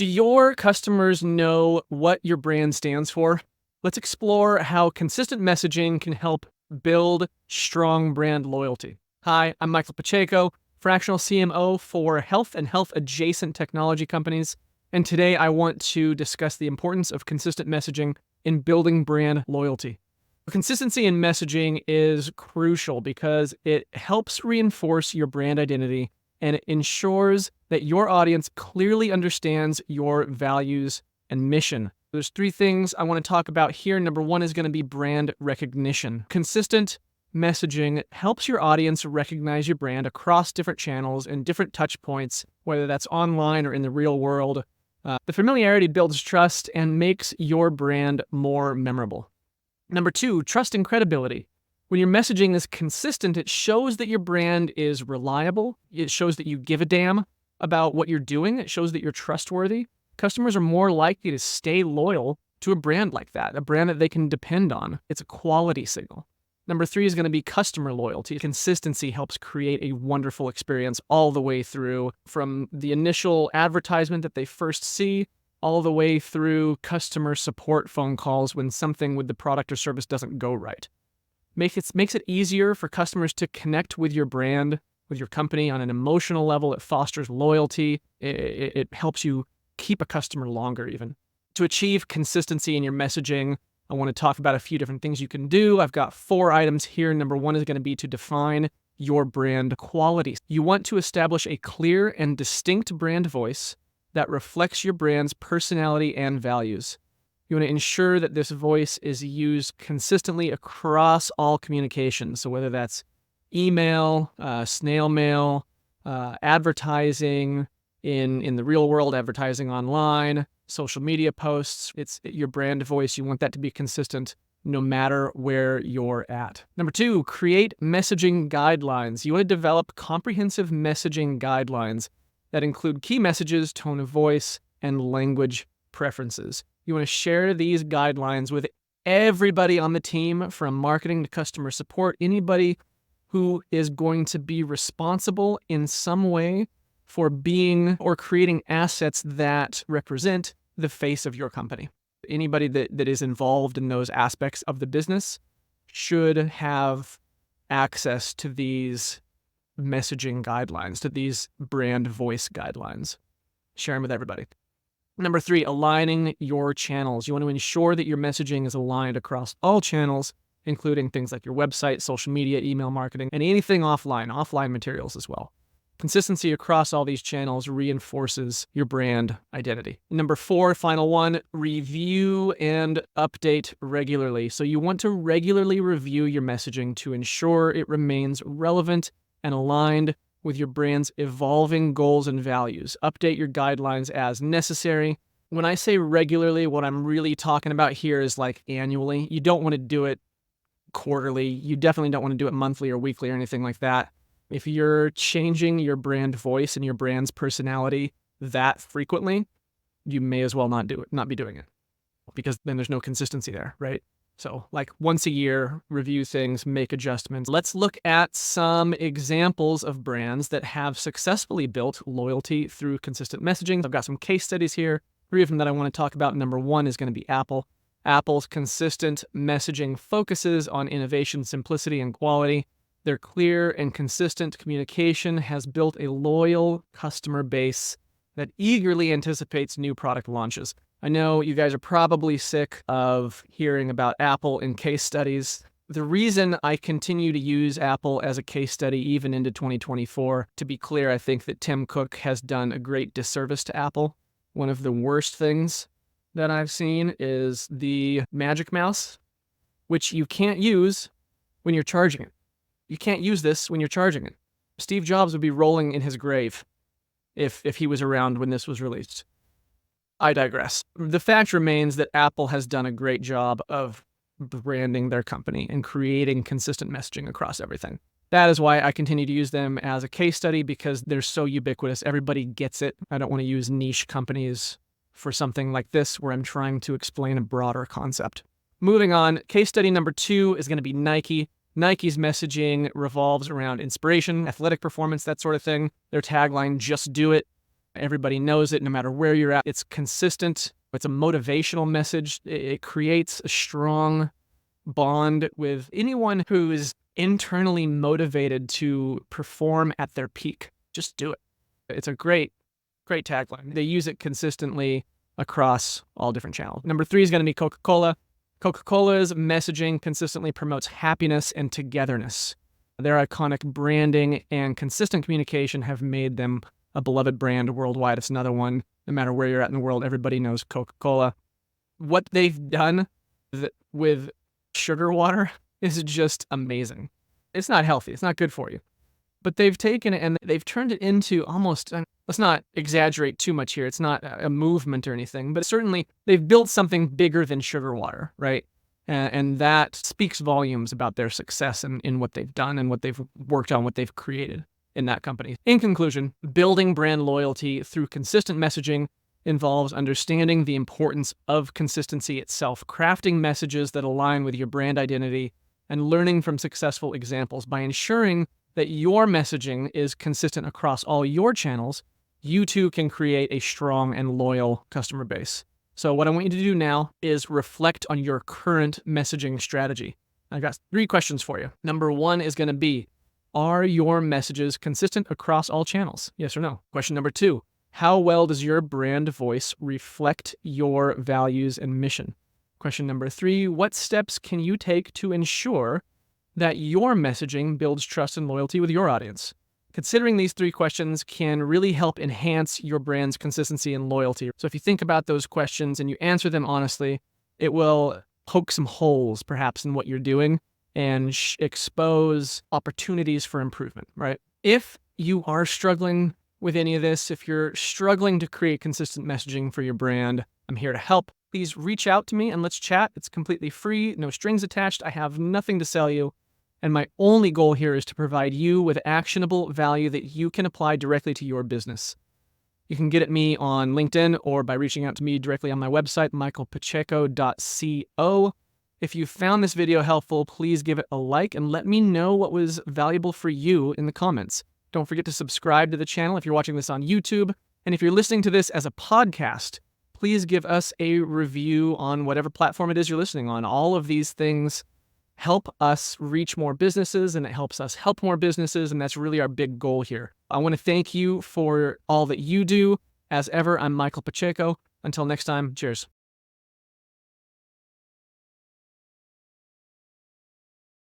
Do your customers know what your brand stands for? Let's explore how consistent messaging can help build strong brand loyalty. Hi, I'm Michael Pacheco, fractional CMO for health and health adjacent technology companies. And today I want to discuss the importance of consistent messaging in building brand loyalty. Consistency in messaging is crucial because it helps reinforce your brand identity and it ensures that your audience clearly understands your values and mission. There's three things I want to talk about here. Number one is going to be brand recognition. Consistent messaging helps your audience recognize your brand across different channels and different touch points, whether that's online or in the real world. The familiarity builds trust and makes your brand more memorable. Number two, trust and credibility. When your messaging is consistent, it shows that your brand is reliable. It shows that you give a damn about what you're doing. It shows that you're trustworthy. Customers are more likely to stay loyal to a brand like that, a brand that they can depend on. It's a quality signal. Number three is going to be customer loyalty. Consistency helps create a wonderful experience all the way through, from the initial advertisement that they first see all the way through customer support phone calls when something with the product or service doesn't go right. Makes it easier for customers to connect with your brand, with your company on an emotional level. It fosters loyalty. It helps you keep a customer longer even. To achieve consistency in your messaging, I want to talk about a few different things you can do. I've got 4 items here. Number one is going to be to define your brand quality. You want to establish a clear and distinct brand voice that reflects your brand's personality and values. You want to ensure that this voice is used consistently across all communications. So whether that's email, snail mail, advertising in the real world, advertising online, social media posts, it's your brand voice. You want that to be consistent no matter where you're at. Number two, create messaging guidelines. You want to develop comprehensive messaging guidelines that include key messages, tone of voice, and language preferences. You want to share these guidelines with everybody on the team, from marketing to customer support, anybody who is going to be responsible in some way for being or creating assets that represent the face of your company. Anybody that is involved in those aspects of the business should have access to these messaging guidelines, to these brand voice guidelines. Share them with everybody. Number three, aligning your channels. You want to ensure that your messaging is aligned across all channels, including things like your website, social media, email marketing, and anything offline materials as well. Consistency across all these channels reinforces your brand identity. Number four, final one, review and update regularly. So you want to regularly review your messaging to ensure it remains relevant and aligned with your brand's evolving goals and values. Update your guidelines as necessary. When I say regularly, what I'm really talking about here is like annually. You don't want to do it quarterly. You definitely don't want to do it monthly or weekly or anything like that. If you're changing your brand voice and your brand's personality that frequently, you may as well not be doing it, because then there's no consistency there, right? So like once a year, review things, make adjustments. Let's look at some examples of brands that have successfully built loyalty through consistent messaging. I've got some case studies here. 3 of them that I want to talk about. Number one is going to be Apple. Apple's consistent messaging focuses on innovation, simplicity, and quality. Their clear and consistent communication has built a loyal customer base that eagerly anticipates new product launches. I know you guys are probably sick of hearing about Apple in case studies. The reason I continue to use Apple as a case study even into 2024, to be clear, I think that Tim Cook has done a great disservice to Apple. One of the worst things that I've seen is the Magic Mouse, which you can't use when you're charging it. You can't use this when you're charging it. Steve Jobs would be rolling in his grave if he was around when this was released. I digress. The fact remains that Apple has done a great job of branding their company and creating consistent messaging across everything. That is why I continue to use them as a case study, because they're so ubiquitous. Everybody gets it. I don't want to use niche companies for something like this where I'm trying to explain a broader concept. Moving on, case study number 2 is going to be Nike. Nike's messaging revolves around inspiration, athletic performance, that sort of thing. Their tagline, "Just do it." Everybody knows it no matter where you're at. It's consistent. It's a motivational message. It creates a strong bond with anyone who is internally motivated to perform at their peak. Just do it. It's a great tagline. They use it consistently across all different channels. Number 3 is going to be Coca-Cola. Coca-Cola's messaging consistently promotes happiness and togetherness. Their iconic branding and consistent communication have made them a beloved brand worldwide. It's another one. No matter where you're at in the world, everybody knows Coca-Cola. What they've done with sugar water is just amazing. It's not healthy. It's not good for you. But they've taken it and they've turned it into almost, let's not exaggerate too much here. It's not a movement or anything, but certainly they've built something bigger than sugar water, right? And that speaks volumes about their success in what they've done and what they've worked on, what they've created in that company. In conclusion, building brand loyalty through consistent messaging involves understanding the importance of consistency itself, crafting messages that align with your brand identity, and learning from successful examples. By ensuring that your messaging is consistent across all your channels, you too can create a strong and loyal customer base. So what I want you to do now is reflect on your current messaging strategy. I've got 3 questions for you. Number 1 is going to be, are your messages consistent across all channels? Yes or no? Question number 2, how well does your brand voice reflect your values and mission? Question number 3, what steps can you take to ensure that your messaging builds trust and loyalty with your audience? Considering these 3 questions can really help enhance your brand's consistency and loyalty. So if you think about those questions and you answer them honestly, it will poke some holes perhaps in what you're doing and expose opportunities for improvement, right? If you are struggling with any of this, if you're struggling to create consistent messaging for your brand, I'm here to help. Please reach out to me and let's chat. It's completely free, no strings attached. I have nothing to sell you. And my only goal here is to provide you with actionable value that you can apply directly to your business. You can get at me on LinkedIn or by reaching out to me directly on my website, michaelpacheco.co. If you found this video helpful, please give it a like and let me know what was valuable for you in the comments. Don't forget to subscribe to the channel if you're watching this on YouTube. And if you're listening to this as a podcast, please give us a review on whatever platform it is you're listening on. All of these things help us reach more businesses and it helps us help more businesses. And that's really our big goal here. I want to thank you for all that you do. As ever, I'm Michael Pacheco. Until next time, cheers.